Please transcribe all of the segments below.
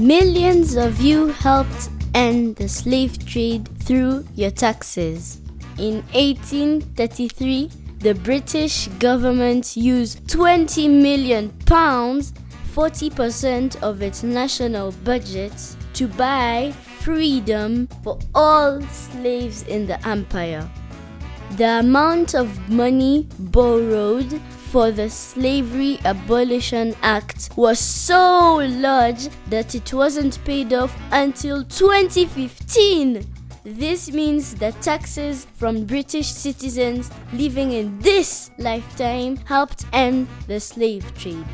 Millions of you helped end the slave trade through your taxes. In 1833, the British government used £20 million, 40% of its national budget, to buy freedom for all slaves in the empire. The amount of money borrowed for the Slavery Abolition Act was so large that it wasn't paid off until 2015. This means that taxes from British citizens living in this lifetime helped end the slave trade.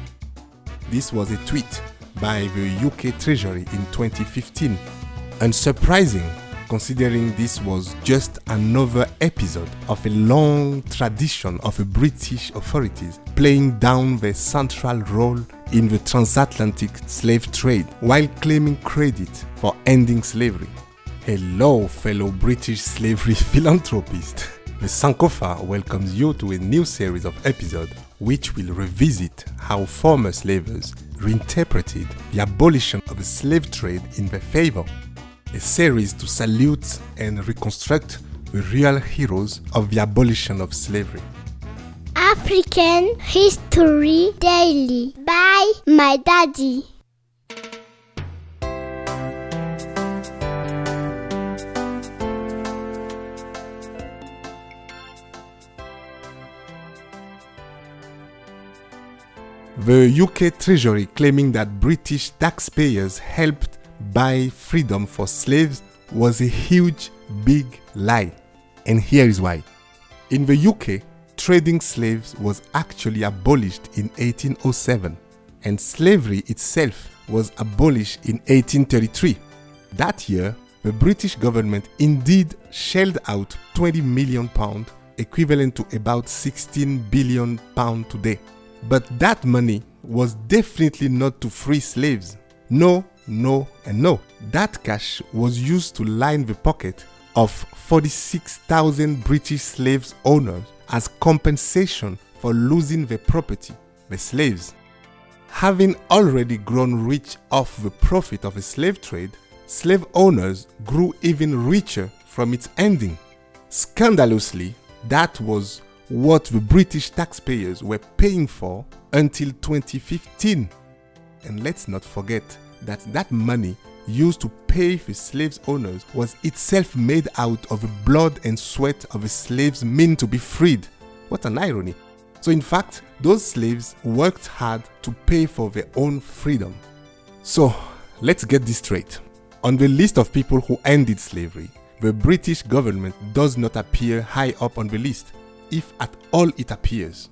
This was a tweet by the UK Treasury in 2015. Unsurprising, considering this was just another episode of a long tradition of the British authorities playing down their central role in the transatlantic slave trade while claiming credit for ending slavery. Hello, fellow British slavery philanthropists. The Sankofa welcomes you to a new series of episodes which will revisit how former slavers reinterpreted the abolition of the slave trade in their favor. A series to salute and reconstruct the real heroes of the abolition of slavery. African History Daily by my daddy. The UK Treasury claiming that British taxpayers helped buy freedom for slaves was a huge, big lie. And here is why. In the UK, trading slaves was actually abolished in 1807, and slavery itself was abolished in 1833. That year, the British government indeed shelled out £20 million, equivalent to about £16 billion today. But that money was definitely not to free slaves. No, and no. That cash was used to line the pocket of 46,000 British slaves owners as compensation for losing their property, the slaves. Having already grown rich off the profit of the slave trade, slave owners grew even richer from its ending. Scandalously, that was what the British taxpayers were paying for until 2015. And let's not forget that money used to pay the slaves owners was itself made out of the blood and sweat of the slaves meant to be freed. What an irony. So in fact, those slaves worked hard to pay for their own freedom. So let's get this straight. On the list of people who ended slavery, the British government does not appear high up on the list, if at all it appears.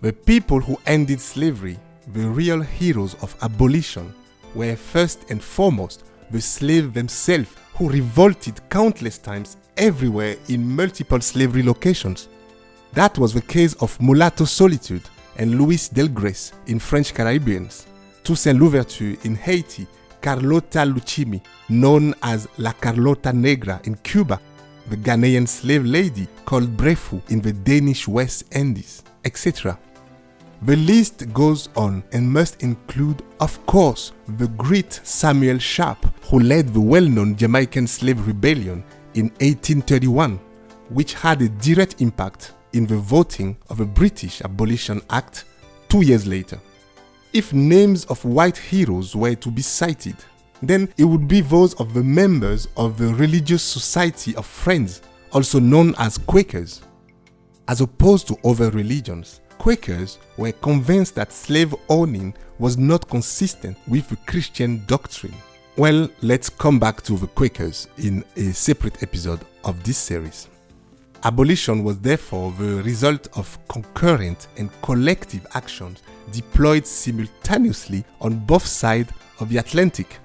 The people who ended slavery, the real heroes of abolition, were first and foremost the slaves themselves, who revolted countless times everywhere in multiple slavery locations. That was the case of Mulato Solitude and Louis Delgres in French Caribbeans, Toussaint Louverture in Haiti, Carlota Lucimi, known as La Carlota Negra in Cuba, the Ghanaian slave lady called Breffu in the Danish West Indies, etc. The list goes on and must include, of course, the great Samuel Sharpe, who led the well-known Jamaican slave rebellion in 1831, which had a direct impact in the voting of the British Abolition Act 2 years later. If names of white heroes were to be cited, then it would be those of the members of the Religious Society of Friends, also known as Quakers. As opposed to other religions, Quakers were convinced that slave owning was not consistent with the Christian doctrine. Well, let's come back to the Quakers in a separate episode of this series. Abolition was therefore the result of concurrent and collective actions deployed simultaneously on both sides of the Atlantic.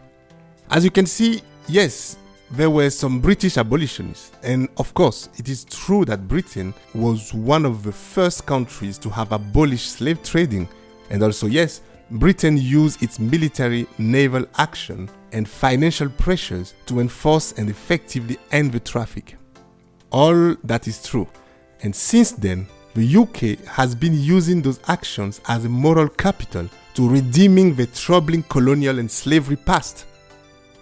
As you can see, yes, there were some British abolitionists, and of course, it is true that Britain was one of the first countries to have abolished slave trading, and also yes, Britain used its military, naval action and financial pressures to enforce and effectively end the traffic. All that is true, and since then, the UK has been using those actions as a moral capital to redeeming the troubling colonial and slavery past.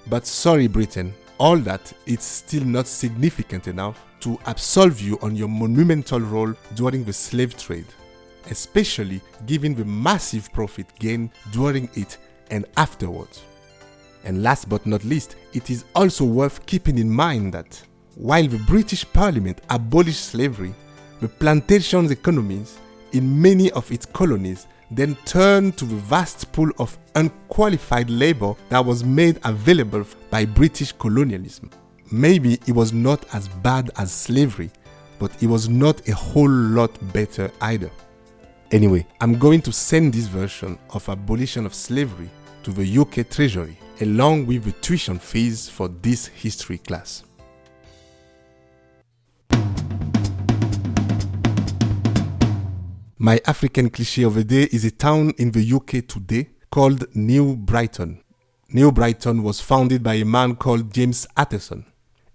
But sorry, Britain, all that is still not significant enough to absolve you on your monumental role during the slave trade, especially given the massive profit gained during it and afterwards. And last but not least, it is also worth keeping in mind that while the British Parliament abolished slavery, the plantations economies in many of its colonies then turned to the vast pool of unqualified labor that was made available by British colonialism. Maybe it was not as bad as slavery, but it was not a whole lot better either. Anyway, I'm going to send this version of Abolition of Slavery to the UK Treasury, along with the tuition fees for this history class. My African cliché of the day is a town in the UK today called New Brighton. New Brighton was founded by a man called James Atterson.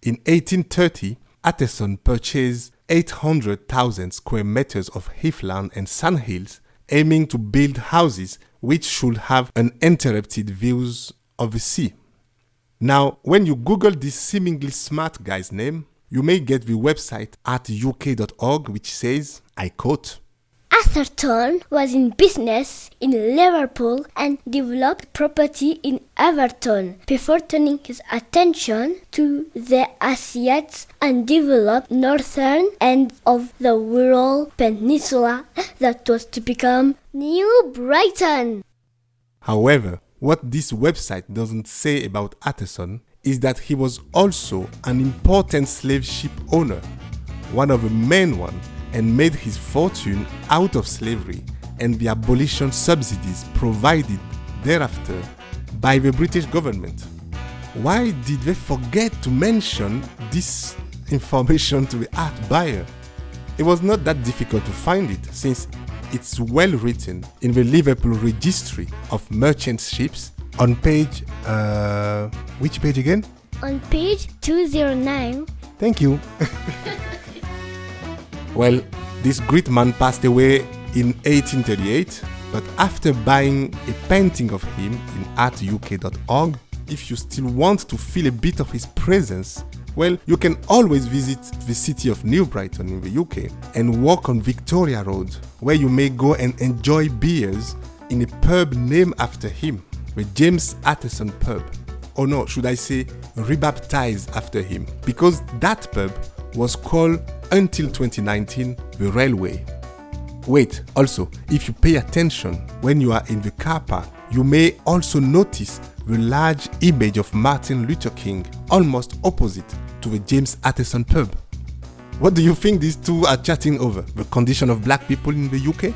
In 1830, Atterson purchased 800,000 square meters of heathland and sandhills, aiming to build houses which should have uninterrupted views of the sea. Now, when you Google this seemingly smart guy's name, you may get the website at uk.org, which says, I quote, Atherton was in business in Liverpool and developed property in Everton before turning his attention to the Asiates and developed northern end of the Wirral Peninsula that was to become New Brighton. However, what this website doesn't say about Atterson is that he was also an important slave ship owner, one of the main ones, and made his fortune out of slavery and the abolition subsidies provided thereafter by the British government. Why did they forget to mention this information to the art buyer? It was not that difficult to find it, since it's well written in the Liverpool Registry of Merchant Ships on page... which page again? On page 209. Thank you. Well, this great man passed away in 1838, but after buying a painting of him in artuk.org, if you still want to feel a bit of his presence, well, you can always visit the city of New Brighton in the UK and walk on Victoria Road, where you may go and enjoy beers in a pub named after him, the James Atterson pub. Or no, should I say rebaptized after him, because that pub was called until 2019 the Railway. Wait, also, if you pay attention when you are in the car park, you may also notice the large image of Martin Luther King almost opposite to the James Atterson pub. What do you think these two are chatting over? The condition of black people in the UK?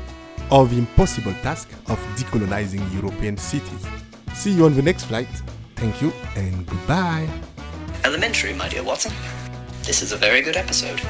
Or the impossible task of decolonizing European cities? See you on the next flight. Thank you and goodbye. Elementary, my dear Watson. This is a very good episode.